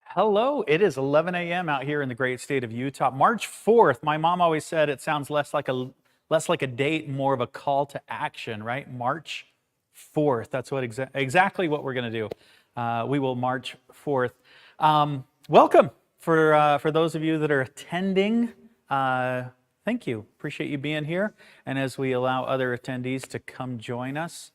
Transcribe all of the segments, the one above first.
Hello, it is 11 a.m. out here in the great state of Utah. March 4th, my mom always said it sounds less like a date, more of a call to action, right? March 4th, that's what exactly what we're going to do. We will march forth. Welcome for those of you that are attending. Thank you, appreciate you being here. And as we allow other attendees to come join us,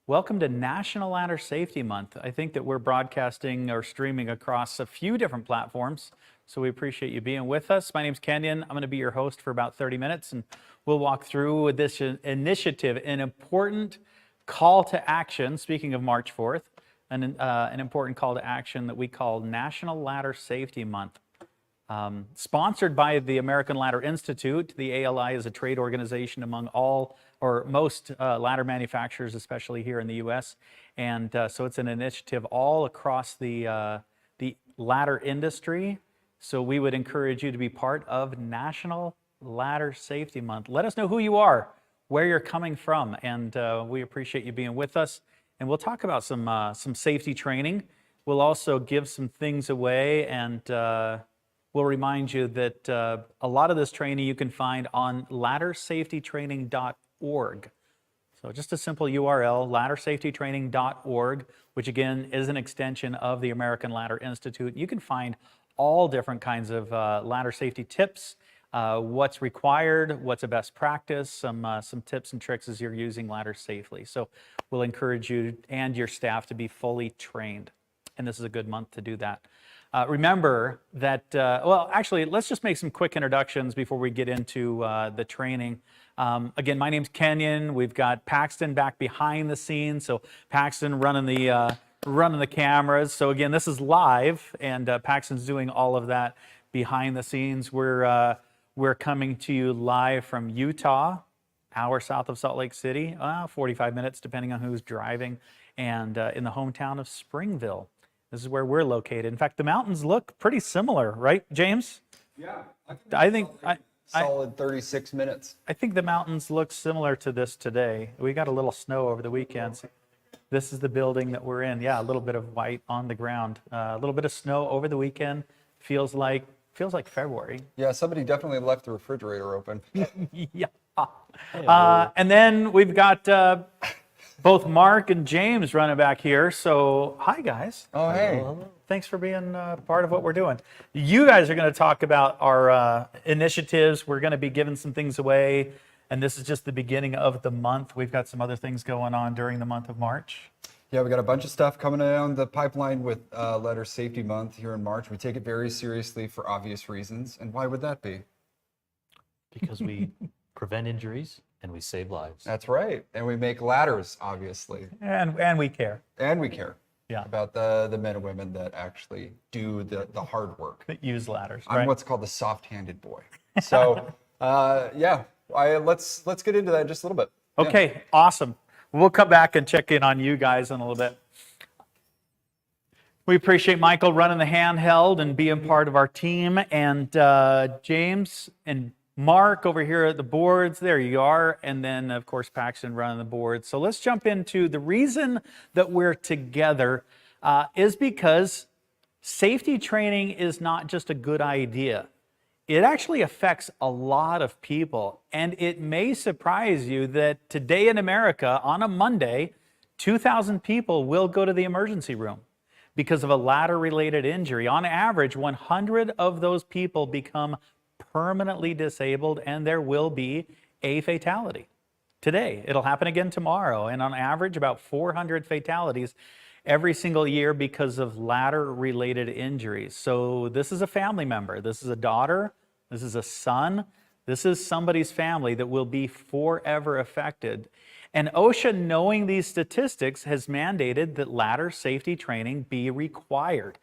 welcome to National Ladder Safety Month. I think that we're broadcasting or streaming across a few different platforms, so we appreciate you being with us. My name's Kenyon. I'm going to be your host for about 30 minutes, and we'll walk through this initiative, an important call to action, speaking of March 4th, an important call to action that we call National Ladder Safety Month. Sponsored by the American Ladder Institute. The ALI is a trade organization among all or most ladder manufacturers, especially here in the U.S. And so it's an initiative all across the ladder industry. So we would encourage you to be part of National Ladder Safety Month. Let us know who you are, where you're coming from, and we appreciate you being with us. And we'll talk about some safety training. We'll also give some things away, and we'll remind you that a lot of this training you can find on laddersafetytraining.org. So just a simple URL, laddersafetytraining.org, which again is an extension of the American Ladder Institute. You can find all different kinds of ladder safety tips, what's required, what's a best practice, some tips and tricks as you're using ladders safely. So we'll encourage you and your staff to be fully trained. And this is a good month to do that. Remember that, well, actually, let's just make some quick introductions before we get into the training. Again, my name's Kenyon. We've got Paxton back behind the scenes. So Paxton running the cameras. So again, this is live, and Paxton's doing all of that behind the scenes. We're coming to you live from Utah, hour south of Salt Lake City, 45 minutes depending on who's driving, and in the hometown of Springville. This is where we're located. In fact, the mountains look pretty similar, right, James? Yeah, I think solid 36 minutes. I think the mountains look similar to this today. We got a little snow over the weekend. This is the building that we're in. Yeah, a little bit of white on the ground. A little bit of snow over the weekend. Feels like February. Yeah, somebody definitely left the refrigerator open. Yeah. And then we've got both Mark and James running back here. So, hi guys. Oh, hey. Thanks for being part of what we're doing. You guys are going to talk about our initiatives. We're going to be giving some things away, and this is just the beginning of the month. We've got some other things going on during the month of March. Yeah, we got a bunch of stuff coming down the pipeline with Ladder Safety Month here in March. We take it very seriously for obvious reasons. And why would that be? Because we prevent injuries and we save lives. That's right. And we make ladders, obviously. And we care. And we care. Yeah. About the men and women that actually do the hard work. That use ladders. I'm right? what's called the soft-handed boy. So, yeah, let's get into that in just a little bit. Okay, yeah. Awesome. We'll come back and check in on you guys in a little bit. We appreciate Michael running the handheld and being part of our team, and James and Mark over here at the boards. There you are. And then, of course, Paxton running the board. So let's jump into the reason that we're together is because safety training is not just a good idea. It actually affects a lot of people. And it may surprise you that today in America, on a Monday, 2,000 people will go to the emergency room because of a ladder-related injury. On average, 100 of those people become permanently disabled, and there will be a fatality. Today, it'll happen again tomorrow, and on average, about 400 fatalities every single year because of ladder-related injuries. So this is a family member, this is a daughter, this is a son, this is somebody's family that will be forever affected. And OSHA, knowing these statistics, has mandated that ladder safety training be required.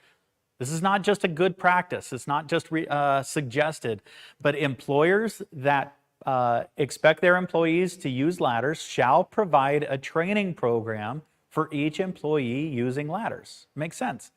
This is not just a good practice. It's not just suggested, but employers that expect their employees to use ladders shall provide a training program for each employee using ladders. Makes sense.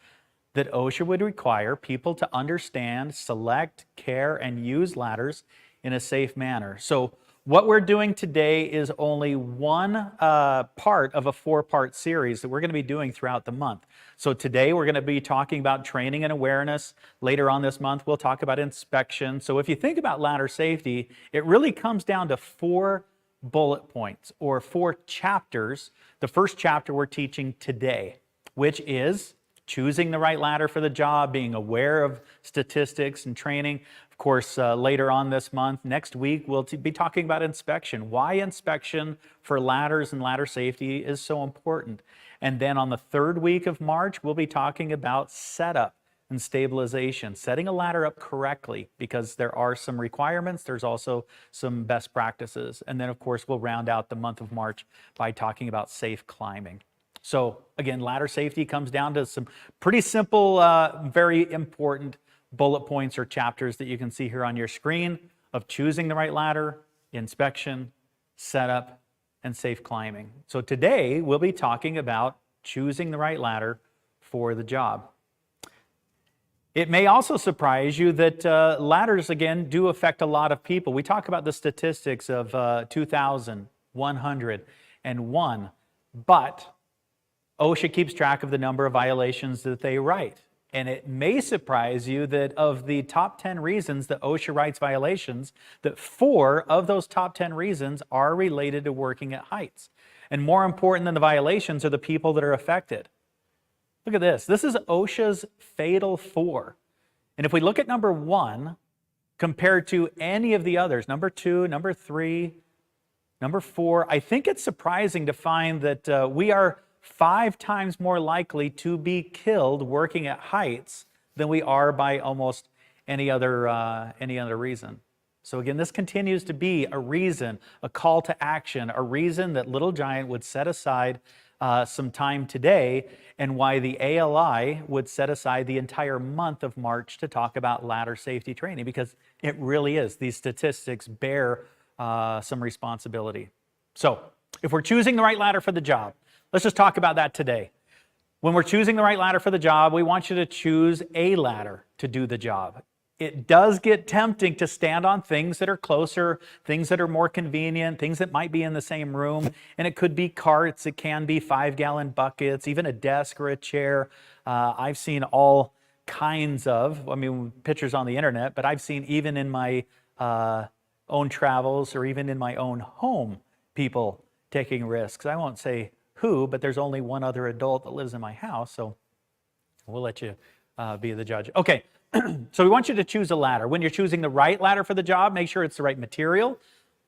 that OSHA would require people to understand, select, care, and use ladders in a safe manner. So what we're doing today is only one part of a 4-part series that we're going to be doing throughout the month. So today we're going to be talking about training and awareness. Later on this month, we'll talk about inspection. So if you think about ladder safety, it really comes down to 4 bullet points or 4 chapters. The first chapter we're teaching today, which is choosing the right ladder for the job, being aware of statistics and training. Of course, later on this month, next week, we'll be talking about inspection. Why inspection for ladders and ladder safety is so important. And then on the 3rd week of March, we'll be talking about setup and stabilization, setting a ladder up correctly, because there are some requirements. There's also some best practices. And then, of course, we'll round out the month of March by talking about safe climbing. So again, ladder safety comes down to some pretty simple, very important bullet points or chapters that you can see here on your screen of choosing the right ladder, inspection, setup, and safe climbing. So today we'll be talking about choosing the right ladder for the job. It may also surprise you that ladders, again, do affect a lot of people. We talk about the statistics of 2,101, but OSHA keeps track of the number of violations that they write. And it may surprise you that of the top 10 reasons that OSHA writes violations, that 4 of those top 10 reasons are related to working at heights. And more important than the violations are the people that are affected. Look at this. This is OSHA's fatal 4. And if we look at number 1 compared to any of the others, number 2, number 3, number 4, I think it's surprising to find that we are 5 times more likely to be killed working at heights than we are by almost any other reason. So again, this continues to be a reason, a call to action, a reason that Little Giant would set aside some time today, and why the ALI would set aside the entire month of March to talk about ladder safety training, because it really is. These statistics bear some responsibility. So if we're choosing the right ladder for the job, let's just talk about that today. When we're choosing the right ladder for the job, we want you to choose a ladder to do the job. It does get tempting to stand on things that are closer, things that are more convenient, things that might be in the same room. And it could be carts, it can be 5-gallon buckets, even a desk or a chair. I've seen all kinds of, pictures on the internet, but I've seen even in my own travels or even in my own home, people taking risks. I won't say who, but there's only one other adult that lives in my house, so we'll let you be the judge. Okay, so we want you to choose a ladder. When you're choosing the right ladder for the job, make sure it's the right material.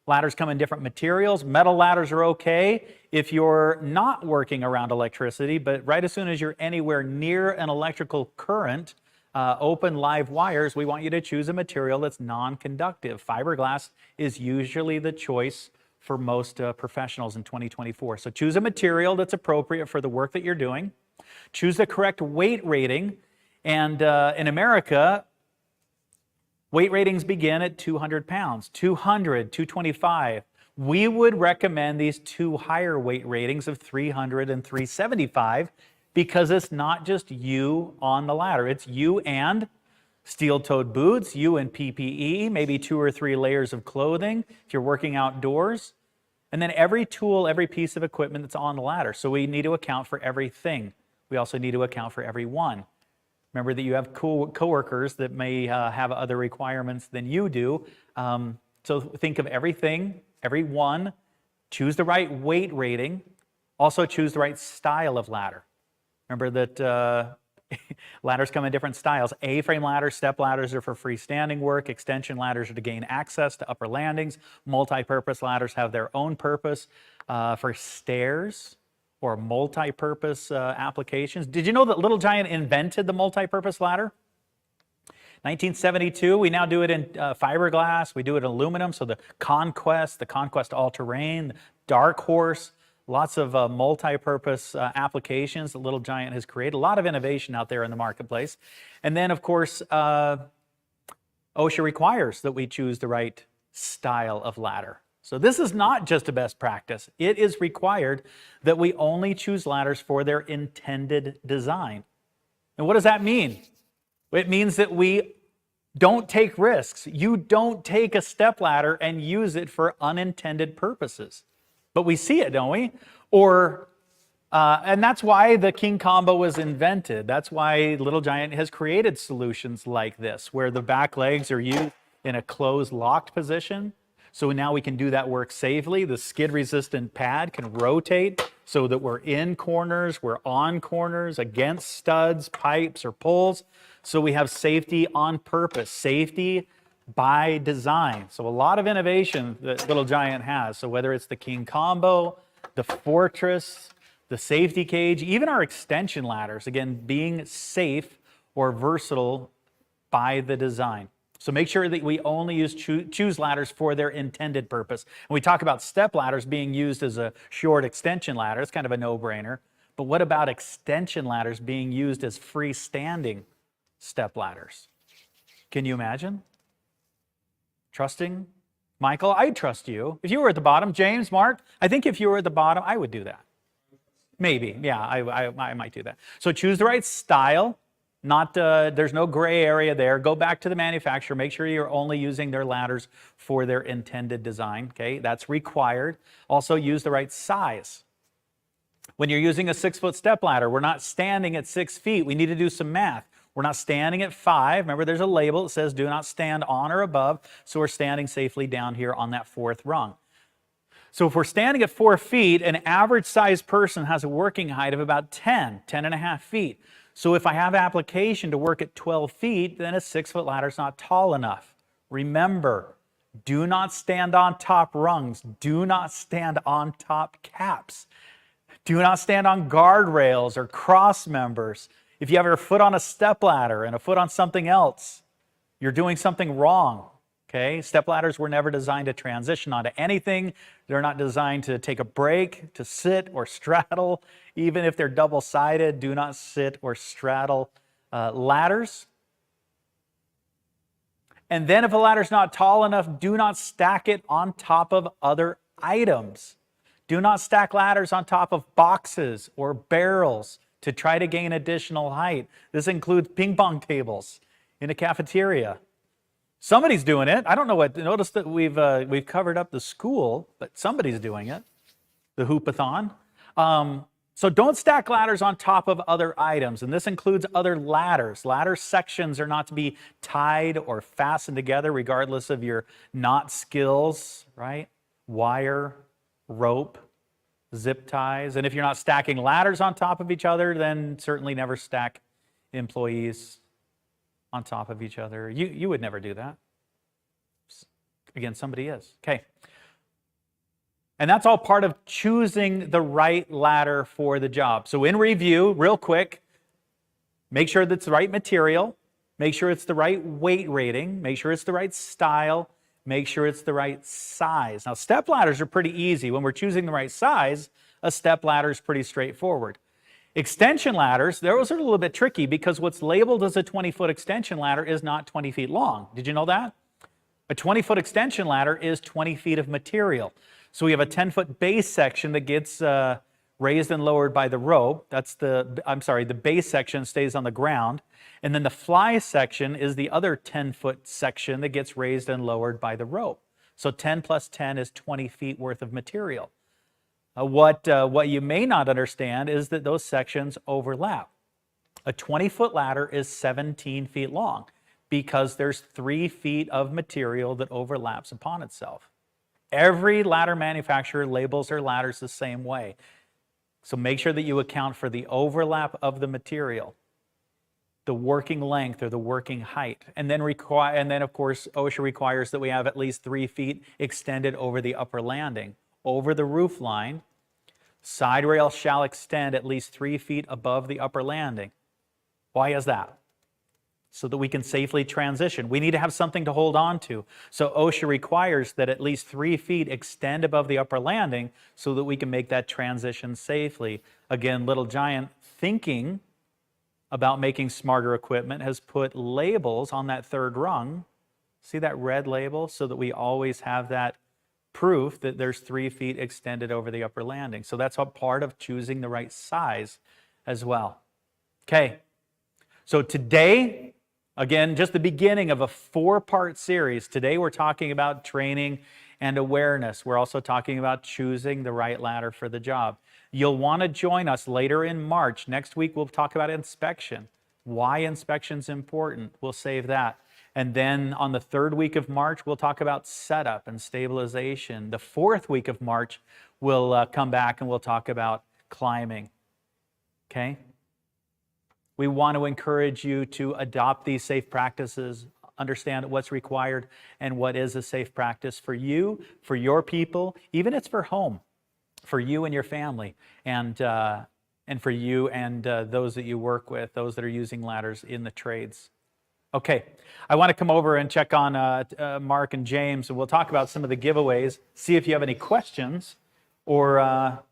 Ladders come in different materials. Metal ladders are okay if you're not working around electricity, but right as soon as you're anywhere near an electrical current, open live wires, we want you to choose a material that's non-conductive. Fiberglass is usually the choice for most professionals in 2024. So choose a material that's appropriate for the work that you're doing. Choose the correct weight rating. And in America, weight ratings begin at 200 pounds, 200, 225. We would recommend these 2 higher weight ratings of 300 and 375, because it's not just you on the ladder. It's you and steel-toed boots, you and PPE, maybe 2 or 3 layers of clothing if you're working outdoors, and then every tool, every piece of equipment that's on the ladder. So we need to account for everything. We also need to account for everyone. Remember that you have coworkers that may have other requirements than you do. So think of everything, everyone. Choose the right weight rating. Also choose the right style of ladder. Remember that ladders come in different styles. A-frame ladders, step ladders are for freestanding work. Extension ladders are to gain access to upper landings. Multi-purpose ladders have their own purpose for stairs or multi-purpose applications. Did you know that Little Giant invented the multi-purpose ladder? 1972, we now do it in fiberglass, we do it in aluminum, so the Conquest All-Terrain, Dark Horse, lots of multi-purpose applications that Little Giant has created. A lot of innovation out there in the marketplace. And then, of course, OSHA requires that we choose the right style of ladder. So this is not just a best practice. It is required that we only choose ladders for their intended design. And what does that mean? It means that we don't take risks. You don't take a stepladder and use it for unintended purposes. But we see it, don't we? And that's why the King Combo was invented. That's why Little Giant has created solutions like this, where the back legs are used in a closed, locked position. So now we can do that work safely. The skid-resistant pad can rotate so that we're in corners, we're on corners, against studs, pipes, or poles. So we have safety on purpose, safety by design. So a lot of innovation that Little Giant has. So whether it's the King Combo, the Fortress, the safety cage, even our extension ladders, again, being safe or versatile by the design. So make sure that we only choose ladders for their intended purpose. And we talk about step ladders being used as a short extension ladder. It's kind of a no-brainer. But what about extension ladders being used as freestanding step ladders? Can you imagine? Trusting? Michael, I trust you. If you were at the bottom, James, Mark, I think if you were at the bottom, I would do that. Maybe, yeah, I might do that. So choose the right style. There's no gray area there. Go back to the manufacturer. Make sure you're only using their ladders for their intended design. Okay, that's required. Also, use the right size. When you're using a 6-foot step ladder, we're not standing at 6 feet. We need to do some math. We're not standing at 5. Remember, there's a label that says do not stand on or above. So we're standing safely down here on that 4th rung. So if we're standing at 4 feet, an average sized person has a working height of about 10 and a half feet. So if I have application to work at 12 feet, then a 6-foot ladder is not tall enough. Remember, do not stand on top rungs. Do not stand on top caps. Do not stand on guardrails or cross members. If you have your foot on a step ladder and a foot on something else, you're doing something wrong. Okay, step ladders were never designed to transition onto anything. They're not designed to take a break, to sit or straddle. Even if they're double-sided, do not sit or straddle ladders. And then if a ladder's not tall enough, do not stack it on top of other items. Do not stack ladders on top of boxes or barrels to try to gain additional height. This includes ping pong tables in a cafeteria. Somebody's doing it. I don't know what. Notice that we've covered up the school, but somebody's doing it. The hoopathon. So don't stack ladders on top of other items, and this includes other ladders. Ladder sections are not to be tied or fastened together, regardless of your knot skills, right? Wire, rope, zip ties, and if you're not stacking ladders on top of each other, then certainly never stack employees on top of each other. You would never do that. Again, somebody is. Okay. And that's all part of choosing the right ladder for the job. So in review, real quick, make sure that's the right material, make sure it's the right weight rating, make sure it's the right style, make sure it's the right size. Now, step ladders are pretty easy. When we're choosing the right size, a step ladder is pretty straightforward. Extension ladders, those are a little bit tricky because what's labeled as a 20-foot extension ladder is not 20 feet long. Did you know that? A 20-foot extension ladder is 20 feet of material. So we have a 10-foot base section that gets raised and lowered by the rope. The base section stays on the ground. And then the fly section is the other 10-foot section that gets raised and lowered by the rope. So 10 plus 10 is 20 feet worth of material. What you may not understand is that those sections overlap. A 20-foot ladder is 17 feet long because there's 3 feet of material that overlaps upon itself. Every ladder manufacturer labels their ladders the same way. So make sure that you account for the overlap of the material, the working length or the working height. And then of course, OSHA requires that we have at least 3 feet extended over the upper landing. Over the roof line, side rail shall extend at least 3 feet above the upper landing. Why is that? So that we can safely transition. We need to have something to hold on to. So OSHA requires that at least 3 feet extend above the upper landing so that we can make that transition safely. Again, Little Giant, thinking about making smarter equipment, has put labels on that 3rd rung. See that red label? So that we always have that proof that there's 3 feet extended over the upper landing. So that's all part of choosing the right size as well. Okay, So today, again, just the beginning of a 4-part series. Today we're talking about training and awareness. We're also talking about choosing the right ladder for the job. You'll want to join us later in March. Next week we'll talk about inspection. Why inspection's important. We'll save that. And then on the 3rd week of March, we'll talk about setup and stabilization. The 4th week of March, we'll come back and we'll talk about climbing. Okay? We want to encourage you to adopt these safe practices, understand what's required and what is a safe practice for you, for your people, even it's for home, for you and your family, and for you and those that you work with, those that are using ladders in the trades. Okay, I want to come over and check on Mark and James, and we'll talk about some of the giveaways, see if you have any questions, or have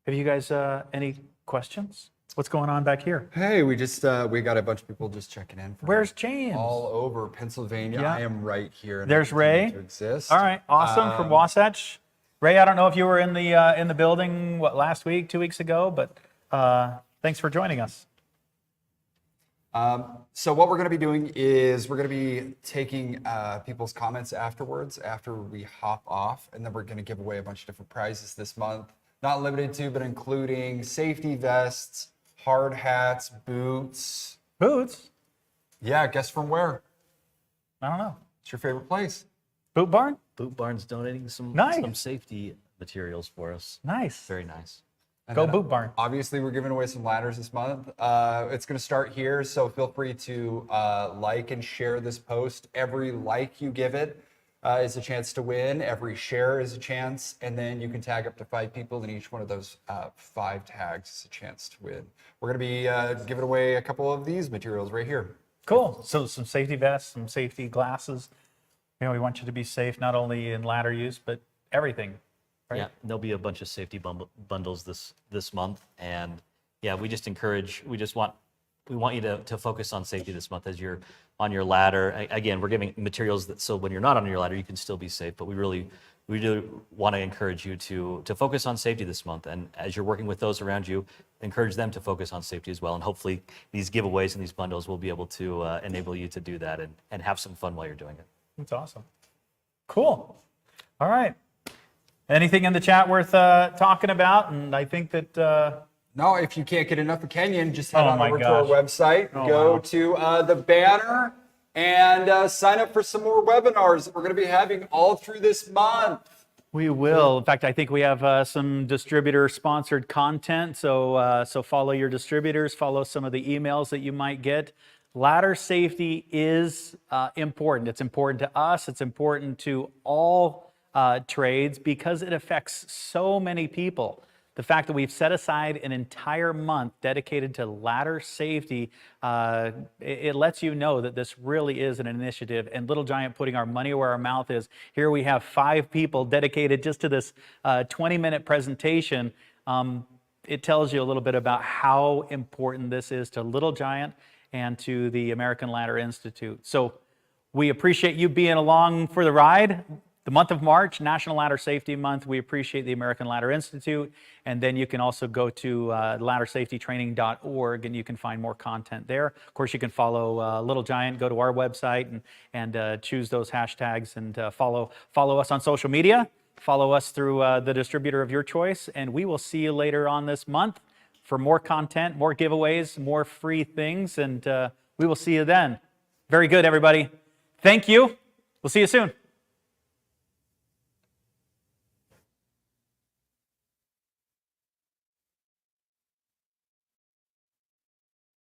you guys any questions? What's going on back here? Hey, we got a bunch of people just checking in. From Where's James? all over Pennsylvania. Yeah. I am right here. And There's I continue Ray. To exist. All right, awesome, from Wasatch. Ray, I don't know if you were in the building, last week, 2 weeks ago, but thanks for joining us. So what we're going to be doing is we're going to be taking people's comments afterwards, after we hop off, and then we're going to give away a bunch of different prizes this month. Not limited to, but including safety vests, hard hats, boots. Boots? Yeah, guess from where? I don't know. What's your favorite place? Boot Barn? Boot Barn's donating some Nice. safety materials for us. Nice. Very nice. And Go then, Boot Barn. Obviously, we're giving away some ladders this month. It's going to start here, so feel free to like and share this post. Every like you give it is a chance to win. Every share is a chance, and then you can tag up to 5 people, and each one of those 5 tags is a chance to win. We're going to be giving away a couple of these materials right here. Cool. So some safety vests, some safety glasses. You know, we want you to be safe not only in ladder use, but everything. Right? Yeah, there'll be a bunch of safety bundles this month, and yeah, we want you to focus on safety this month as you're on your ladder. Again, we're giving materials that so when you're not on your ladder, you can still be safe. But we do want to encourage you to focus on safety this month, and as you're working with those around you, encourage them to focus on safety as well. And hopefully, these giveaways and these bundles will be able to enable you to do that and have some fun while you're doing it. That's awesome. Cool. All right. Anything in the chat worth talking about? And I think that... No, if you can't get enough of Kenyon, just head on my over to gosh. our website, Oh, go wow. to the banner, and sign up for some more webinars that we're going to be having all through this month. We will. In fact, I think we have some distributor-sponsored content. So follow your distributors. Follow some of the emails that you might get. Ladder safety is important. It's important to us. It's important to all trades because it affects so many people. The fact that we've set aside an entire month dedicated to ladder safety, it lets you know that this really is an initiative, and Little Giant putting our money where our mouth is. Here we have 5 people dedicated just to this 20-minute presentation. It tells you a little bit about how important this is to Little Giant and to the American Ladder Institute. So we appreciate you being along for the ride. The month of March, National Ladder Safety Month, we appreciate the American Ladder Institute. And then you can also go to laddersafetytraining.org and you can find more content there. Of course, you can follow Little Giant, go to our website and choose those hashtags and follow us on social media. Follow us through the distributor of your choice. And we will see you later on this month for more content, more giveaways, more free things. And we will see you then. Very good, everybody. Thank you. We'll see you soon.